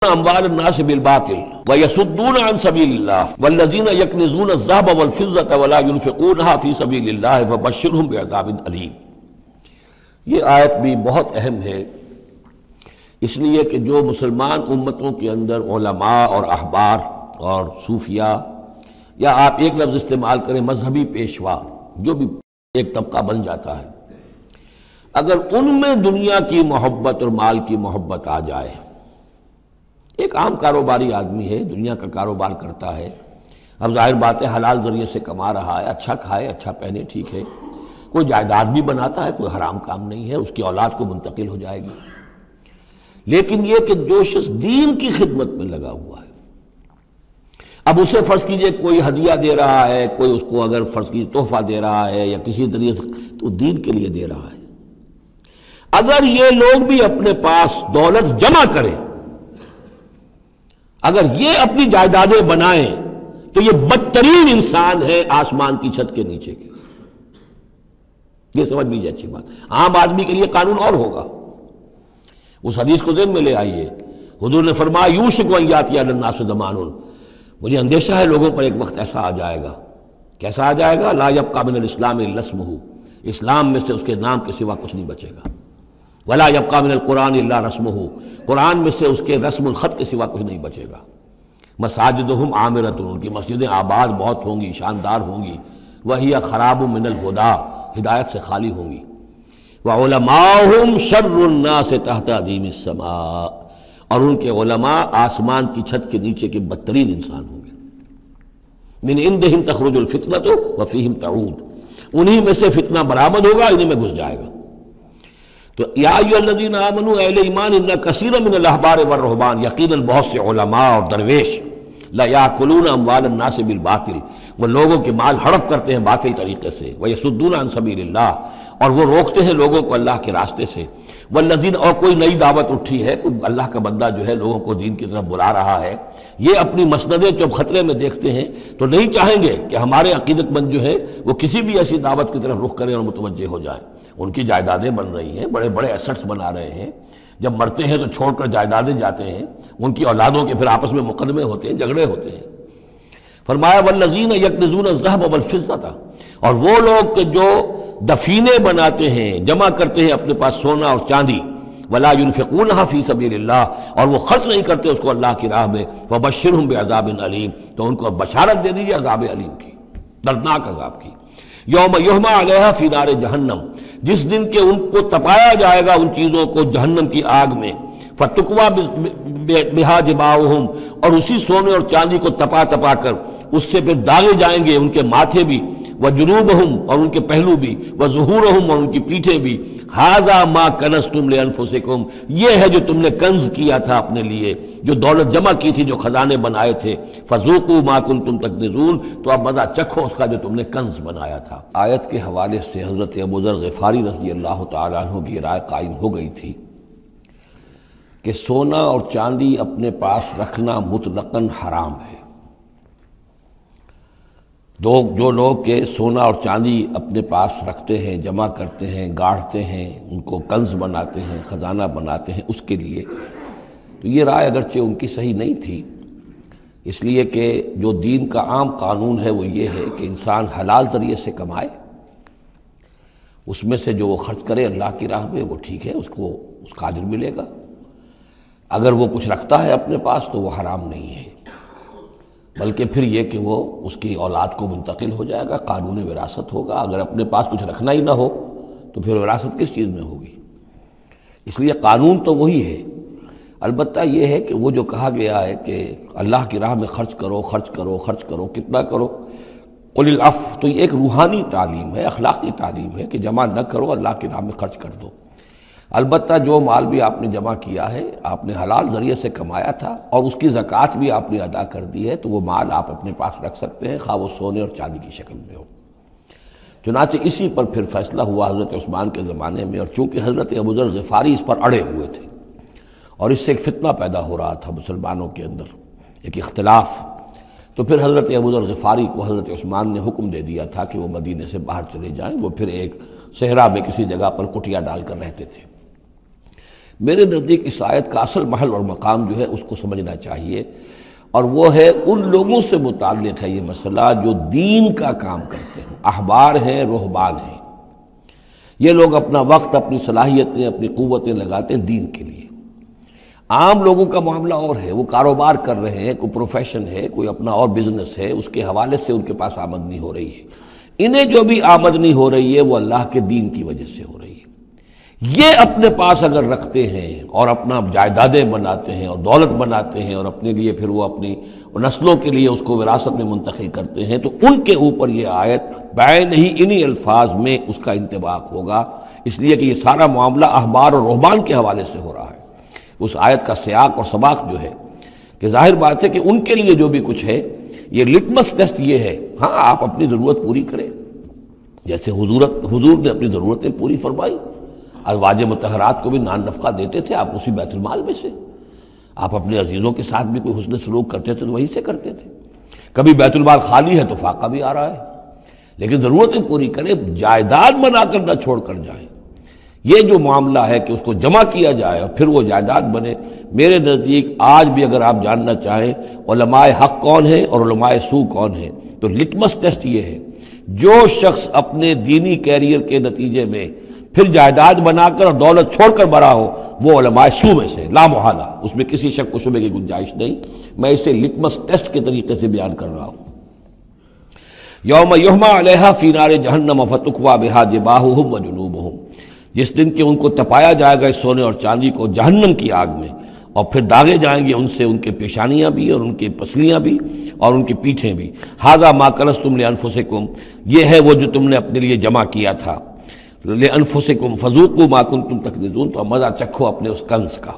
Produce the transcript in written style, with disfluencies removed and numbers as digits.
اموال الناس بالباطل ويصدون عن سبيل الله والذين يكنزون الذهب والفضة ولا ينفقونها في سبيل الله فبشرهم بعذاب أليم۔ یہ آیت بھی بہت اہم ہے، اس لیے کہ جو مسلمان امتوں کے اندر علماء اور احبار اور صوفیاء، یا آپ ایک لفظ استعمال کریں مذہبی پیشوا، جو بھی ایک طبقہ بن جاتا ہے، اگر ان میں دنیا کی محبت اور مال کی محبت آ جائے، ایک عام کاروباری آدمی ہے، دنیا کا کاروبار کرتا ہے، اب ظاہر بات ہے حلال ذریعے سے کما رہا ہے، اچھا کھائے اچھا پہنے، ٹھیک ہے، کوئی جائیداد بھی بناتا ہے، کوئی حرام کام نہیں ہے، اس کی اولاد کو منتقل ہو جائے گی، لیکن یہ کہ جو شخص دین کی خدمت میں لگا ہوا ہے، اب اسے فرض کیجئے کوئی ہدیہ دے رہا ہے، کوئی اس کو اگر فرض کیجئے تحفہ دے رہا ہے یا کسی طریقے سے، تو دین کے لیے دے رہا ہے۔ اگر یہ لوگ بھی اپنے پاس دولت جمع کریں، اگر یہ اپنی جائیدادیں بنائیں، تو یہ بدترین انسان ہے آسمان کی چھت کے نیچے کے۔ یہ سمجھ لیجیے اچھی بات، عام آدمی کے لیے قانون اور ہوگا۔ اس حدیث کو ذہن میں لے آئیے، حضور نے فرمایا یوشک ان یاتی علی الناس زمان، مجھے اندیشہ ہے لوگوں پر ایک وقت ایسا آ جائے گا، کیسا آ جائے گا؟ لا یبقى من الاسلام الا اسمہ، اسلام میں سے اس کے نام کے سوا کچھ نہیں بچے گا، ولا یبقى من القرآن الا رسمہ، قرآن میں سے اس کے رسم الخط کے سوا کچھ نہیں بچے گا۔ مساجدہم عامرۃ، ان کی مسجدیں آباد بہت ہوں گی، شاندار ہوں گی، وہی خراب من الہدی، ہدایت سے خالی ہوں گی، وعلماؤہم شر الناس تحت ادیم السماء، اور ان کے علماء آسمان کی چھت کے نیچے کے بدترین انسان ہوں گے۔ من عندہم تخرج الفتنۃ وفیہم تعود، انہی میں سے فتنہ برآمد ہوگا، انہی میں گھس جائے گا۔ تو یا ایھا الذین آمنوا، اہل ایمان، ان کثیر من الاحبار والرہبان، یقیناً بہت سے علماء اور درویش، لا یاکلون اموال الناس بالباطل، وہ لوگوں کے مال ہڑپ کرتے ہیں باطل طریقے سے، ویصدون عن سبیل اللہ، اور وہ روکتے ہیں لوگوں کو اللہ کے راستے سے، والذین، اور کوئی نئی دعوت اٹھی ہے، کوئی اللہ کا بندہ جو ہے لوگوں کو دین کی طرف بلا رہا ہے، یہ اپنی مسندیں جب خطرے میں دیکھتے ہیں تو نہیں چاہیں گے کہ ہمارے عقیدت مند جو ہے وہ کسی بھی ایسی دعوت کی طرف رخ کریں اور متوجہ ہو جائیں۔ ان کی جائیدادیں بن رہی ہیں، بڑے بڑے ایسٹس بنا رہے ہیں، جب مرتے ہیں تو چھوڑ کر جائیدادیں جاتے ہیں، ان کی اولادوں کے پھر آپس میں مقدمے ہوتے ہیں، جھگڑے ہوتے ہیں۔ فرمایا والذین یکنزون الذهب والفضة، اور وہ لوگ کہ جو دفینے بناتے ہیں، جمع کرتے ہیں اپنے پاس سونا اور چاندی، ولا ينفقونها فی سبیل اللہ، اور وہ خرچ نہیں کرتے اس کو اللہ کی راہ میں، فبشرهم بعذاب علیم، تو ان کو بشارت دے دیجیے عذاب علیم کی، دردناک عذاب کی۔ یوم یحمى علیہا فی نار جہنم، جس دن کہ ان کو تپایا جائے گا ان چیزوں کو جہنم کی آگ میں، فتقویٰ بہا جباہہم، اور اسی سونے اور چاندی کو تپا تپا کر اس سے پھر داغے جائیں گے ان کے ماتھے بھی، وجنوبہم، اور ان کے پہلو بھی، وظہورہم، اور ان کی پیٹھیں بھی، ھذا ما کنزتم لانفسکم، یہ ہے جو تم نے کنز کیا تھا اپنے لیے، جو دولت جمع کی تھی، جو خزانے بنائے تھے، فذوقوا ما کنتم تکنزون، تو اب مزہ چکھو اس کا جو تم نے کنز بنایا تھا۔ آیت کے حوالے سے حضرت ابو ذر غفاری رضی اللہ تعالیٰ عنہ کی رائے قائم ہو گئی تھی کہ سونا اور چاندی اپنے پاس رکھنا مطلقاً حرام ہے۔ جو لوگ کہ سونا اور چاندی اپنے پاس رکھتے ہیں، جمع کرتے ہیں، گاڑھتے ہیں، ان کو کنز بناتے ہیں، خزانہ بناتے ہیں اس کے لیے، تو یہ رائے اگرچہ ان کی صحیح نہیں تھی، اس لیے کہ جو دین کا عام قانون ہے وہ یہ ہے کہ انسان حلال ذریعے سے کمائے، اس میں سے جو وہ خرچ کرے اللہ کی راہ میں وہ ٹھیک ہے، اس کو اس کا اجر ملے گا۔ اگر وہ کچھ رکھتا ہے اپنے پاس تو وہ حرام نہیں ہے، بلکہ پھر یہ کہ وہ اس کی اولاد کو منتقل ہو جائے گا، قانون وراثت ہوگا۔ اگر اپنے پاس کچھ رکھنا ہی نہ ہو تو پھر وراثت کس چیز میں ہوگی؟ اس لیے قانون تو وہی ہے، البتہ یہ ہے کہ وہ جو کہا گیا ہے کہ اللہ کی راہ میں خرچ کرو، خرچ کرو، خرچ کرو، کتنا کرو، قل العفو، تو یہ ایک روحانی تعلیم ہے، اخلاقی تعلیم ہے کہ جمع نہ کرو، اللہ کی راہ میں خرچ کر دو۔ البتہ جو مال بھی آپ نے جمع کیا ہے، آپ نے حلال ذریعے سے کمایا تھا اور اس کی زکوٰۃ بھی آپ نے ادا کر دی ہے، تو وہ مال آپ اپنے پاس رکھ سکتے ہیں، خواہ وہ سونے اور چاندی کی شکل میں ہو۔ چنانچہ اسی پر پھر فیصلہ ہوا حضرت عثمان کے زمانے میں، اور چونکہ حضرت ابو ذر غفاری اس پر اڑے ہوئے تھے اور اس سے ایک فتنہ پیدا ہو رہا تھا مسلمانوں کے اندر، ایک اختلاف، تو پھر حضرت ابو ذر غفاری کو حضرت عثمان نے حکم دے دیا تھا کہ وہ مدینے سے باہر چلے جائیں۔ وہ پھر ایک صحرا میں کسی جگہ پر کٹیا ڈال کر رہتے تھے۔ میرے نزدیک اس آیت کا اصل محل اور مقام جو ہے اس کو سمجھنا چاہیے، اور وہ ہے ان لوگوں سے متعلق ہے یہ مسئلہ جو دین کا کام کرتے ہیں، احبار ہیں، رہبان ہیں۔ یہ لوگ اپنا وقت، اپنی صلاحیتیں، اپنی قوتیں لگاتے ہیں دین کے لیے۔ عام لوگوں کا معاملہ اور ہے، وہ کاروبار کر رہے ہیں، کوئی پروفیشن ہے، کوئی اپنا اور بزنس ہے، اس کے حوالے سے ان کے پاس آمدنی ہو رہی ہے۔ انہیں جو بھی آمدنی ہو رہی ہے وہ اللہ کے دین کی وجہ سے ہو رہی ہے۔ یہ اپنے پاس اگر رکھتے ہیں اور اپنا جائیدادیں بناتے ہیں اور دولت بناتے ہیں اور اپنے لیے پھر وہ اپنی نسلوں کے لیے اس کو وراثت میں منتقل کرتے ہیں، تو ان کے اوپر یہ آیت بعین ہی انہی الفاظ میں اس کا انطباق ہوگا، اس لیے کہ یہ سارا معاملہ احبار اور رہبان کے حوالے سے ہو رہا ہے۔ اس آیت کا سیاق اور سباق جو ہے کہ ظاہر بات ہے کہ ان کے لیے جو بھی کچھ ہے، یہ لٹمس ٹیسٹ یہ ہے، ہاں آپ اپنی ضرورت پوری کریں، جیسے حضور نے اپنی ضرورتیں پوری فرمائی۔ ازواج مطہرات کو بھی نان نفقہ دیتے تھے آپ، اسی بیت المال میں سے۔ آپ اپنے عزیزوں کے ساتھ بھی کوئی حسن سلوک کرتے تھے تو وہیں سے کرتے تھے۔ کبھی بیت المال خالی ہے تو فاقہ بھی آ رہا ہے، لیکن ضرورتیں پوری کریں، جائیداد بنا کر نہ چھوڑ کر جائیں۔ یہ جو معاملہ ہے کہ اس کو جمع کیا جائے اور پھر وہ جائیداد بنے، میرے نزدیک آج بھی اگر آپ جاننا چاہیں علماء حق کون ہیں اور علماء سو کون ہیں، تو لٹمس ٹیسٹ یہ ہے، جو شخص اپنے دینی کیریئر کے نتیجے میں پھر جائیداد بنا کر اور دولت چھوڑ کر بڑا ہو، وہ علماء سو میں سے لا محالہ، اس میں کسی شک و شبے کی گنجائش نہیں۔ میں اسے لٹمس ٹیسٹ کے طریقے سے بیان کر رہا ہوں۔ یوم یحمى علیہا فی نار جہنم فتکوی بہا جباہہم وجنوبہم، جس دن کہ ان کو تپایا جائے گا اس سونے اور چاندی کو جہنم کی آگ میں، اور پھر داغے جائیں گے ان سے ان کے پیشانیاں بھی اور ان کی پسلیاں بھی اور ان کی پیٹھیں بھی۔ ھذا ما کنزتم لانفسکم، یہ ہے وہ جو تم نے اپنے لیے جمع کیا تھا، لانفسکم فذوقوا ما کنتم تکنزون، تو مزہ چکھو اپنے اس کنز کا۔